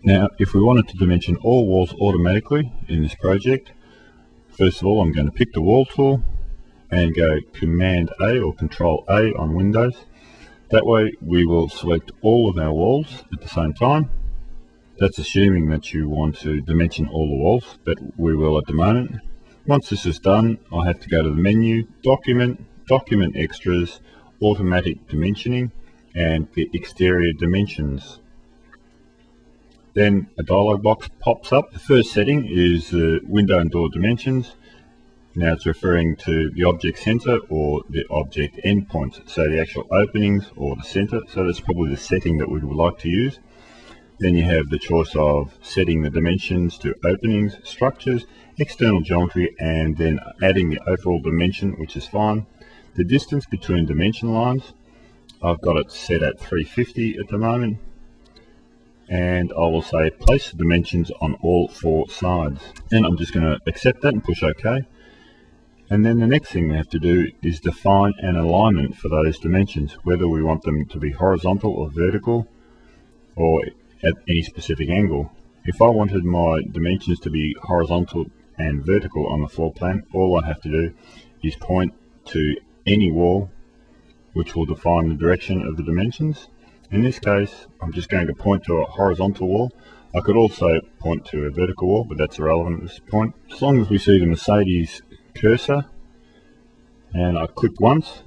Now, if we wanted to dimension all walls automatically in this project, first of all, I'm going to pick the wall tool and go Command A or Control A on Windows. That way we will select all of our walls at the same time. That's assuming that you want to dimension all the walls, but we will at the moment. Once this is done, I have to go to the menu, Document, Document Extras, Automatic Dimensioning, and the Exterior Dimensions. Then a dialog box pops up. The first setting is the window and door dimensions. Now it's referring to the object center or the object endpoints, so the actual openings or the center. So that's probably the setting that we would like to use. Then you have the choice of setting the dimensions to openings, structures, external geometry, and then adding the overall dimension, which is fine. The distance between dimension lines, I've got it set at 350 at the moment. And I will say place the dimensions on all four sides. And I'm just going to accept that and push OK. And then the next thing we have to do is define an alignment for those dimensions, whether we want them to be horizontal or vertical or at any specific angle. If I wanted my dimensions to be horizontal and vertical on the floor plan, all I have to do is point to any wall which will define the direction of the dimensions. In this case, I'm just going to point to a horizontal wall. I could also point to a vertical wall, but that's irrelevant at this point. As long as we see the Mercedes cursor and I click once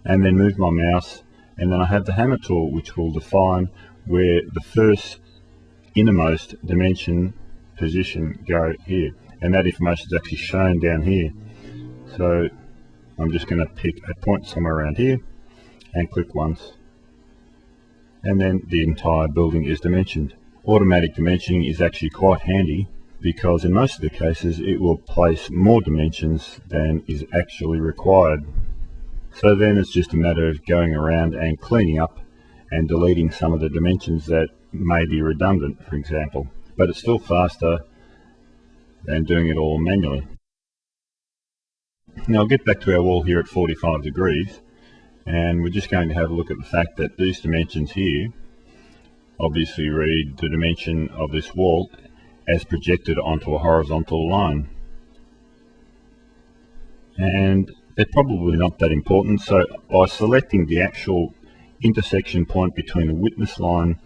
and then move my mouse, and then I have the hammer tool which will define where the first innermost dimension position go here, and that information is actually shown down here. So I'm just going to pick a point somewhere around here and click once, and then the entire building is dimensioned. Automatic dimensioning is actually quite handy because in most of the cases it will place more dimensions than is actually required. So then it's just a matter of going around and cleaning up and deleting some of the dimensions that may be redundant, for example, but it's still faster than doing it all manually. Now I'll get back to our wall here at 45 degrees, and we're just going to have a look at the fact that these dimensions here obviously read the dimension of this wall as projected onto a horizontal line, and they're probably not that important. So by selecting the actual intersection point between the witness line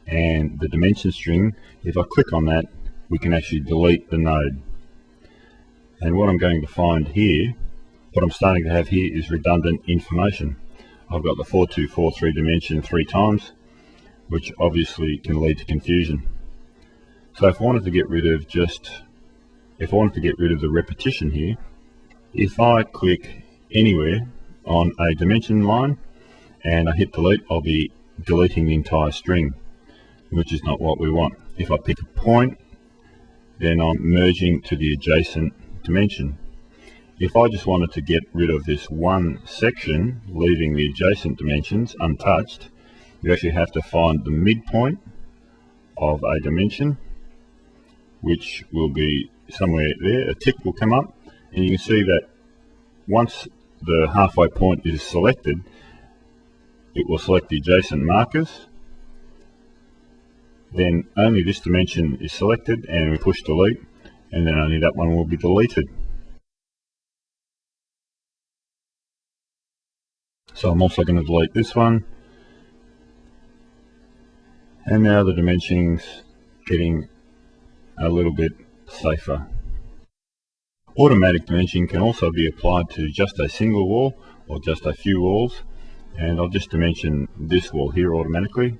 and the dimension string, if I click on that, we can actually delete the node. And what I'm going to find here, what I'm starting to have here, is redundant information. I've got the 4243 dimension 3 times, which obviously can lead to confusion. So if I wanted to get rid of the repetition here, if I click anywhere on a dimension line and I hit delete, I'll be deleting the entire string, which is not what we want. If I pick a point, then I'm merging to the adjacent dimension. If I just wanted to get rid of this one section, leaving the adjacent dimensions untouched, you actually have to find the midpoint of a dimension, which will be somewhere there. A tick will come up, and you can see that once the halfway point is selected, it will select the adjacent markers. Then only this dimension is selected, and we push delete, and then only that one will be deleted. So I'm also going to delete this one, and now the dimensioning's getting a little bit safer. Automatic dimensioning can also be applied to just a single wall or just a few walls, and I'll just dimension this wall here automatically.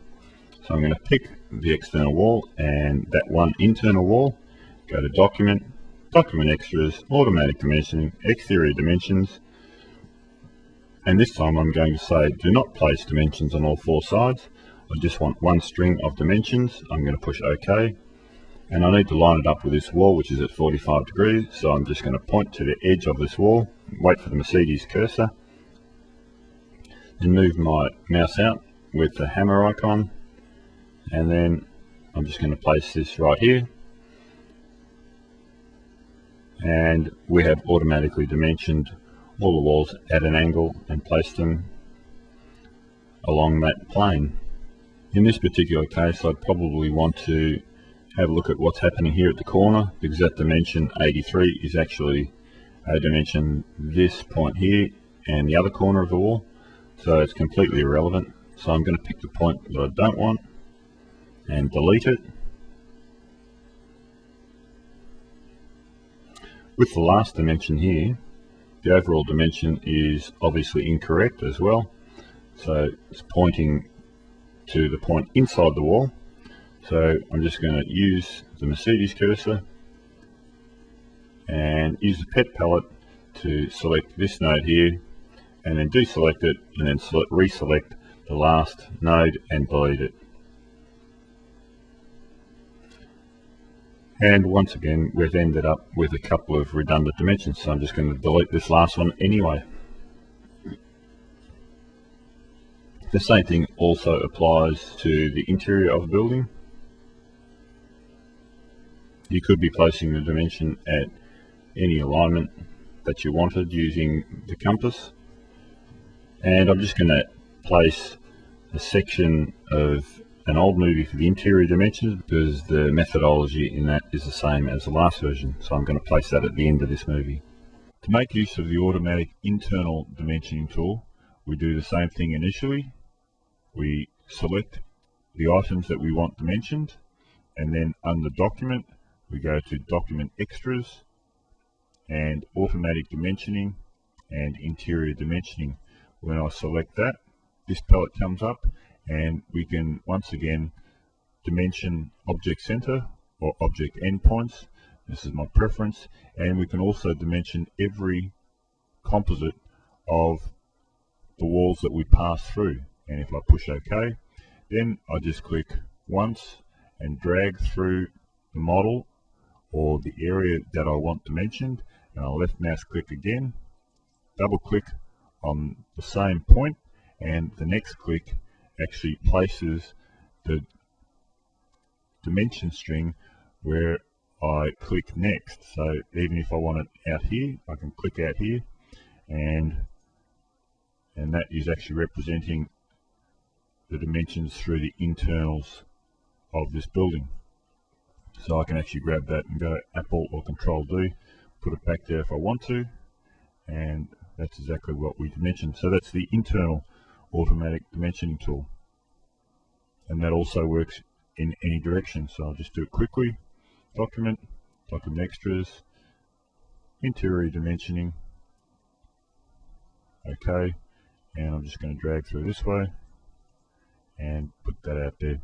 So I'm going to pick the external wall and that one internal wall, go to Document, Document Extras, Automatic Dimensioning, Exterior Dimensions, and this time I'm going to say do not place dimensions on all 4 sides. I just want one string of dimensions. I'm going to push OK, and I need to line it up with this wall, which is at 45 degrees, so I'm just going to point to the edge of this wall, wait for the Mercedes cursor, and move my mouse out with the hammer icon, and then I'm just going to place this right here, and we have automatically dimensioned all the walls at an angle and placed them along that plane. In this particular case, I'd probably want to have a look at what's happening here at the corner, because that dimension 83 is actually a dimension this point here and the other corner of the wall, so it's completely irrelevant. So I'm going to pick the point that I don't want and delete it. With the last dimension here, the overall dimension is obviously incorrect as well, so it's pointing to the point inside the wall. So I'm just going to use the Mercedes cursor and use the pet palette to select this node here, and then deselect it, and then reselect the last node and delete it. And once again, we've ended up with a couple of redundant dimensions, so I'm just going to delete this last one anyway. The same thing also applies to the interior of a building. You could be placing the dimension at any alignment that you wanted using the compass. And I'm just going to place a section of an old movie for the interior dimensions, because the methodology in that is the same as the last version. So I'm going to place that at the end of this movie. To make use of the automatic internal dimensioning tool, we do the same thing initially. We select the items that we want dimensioned, and then under document, we go to document extras and automatic dimensioning and interior dimensioning. When I select that, this palette comes up, and we can once again dimension object center or object endpoints. This is my preference, and we can also dimension every composite of the walls that we pass through. And if I push OK, then I just click once and drag through the model or the area that I want dimensioned, and I'll left mouse click again, double click on the same point, and the next click actually places the dimension string where I click next. So even if I want it out here, I can click out here, and that is actually representing the dimensions through the internals of this building. So I can actually grab that and go Apple or Control D, put it back there if I want to, and that's exactly what we dimensioned. So that's the internal automatic dimensioning tool, and that also works in any direction. So I'll just do it quickly. Document, document extras, interior dimensioning, OK, and I'm just going to drag through this way and put that out there.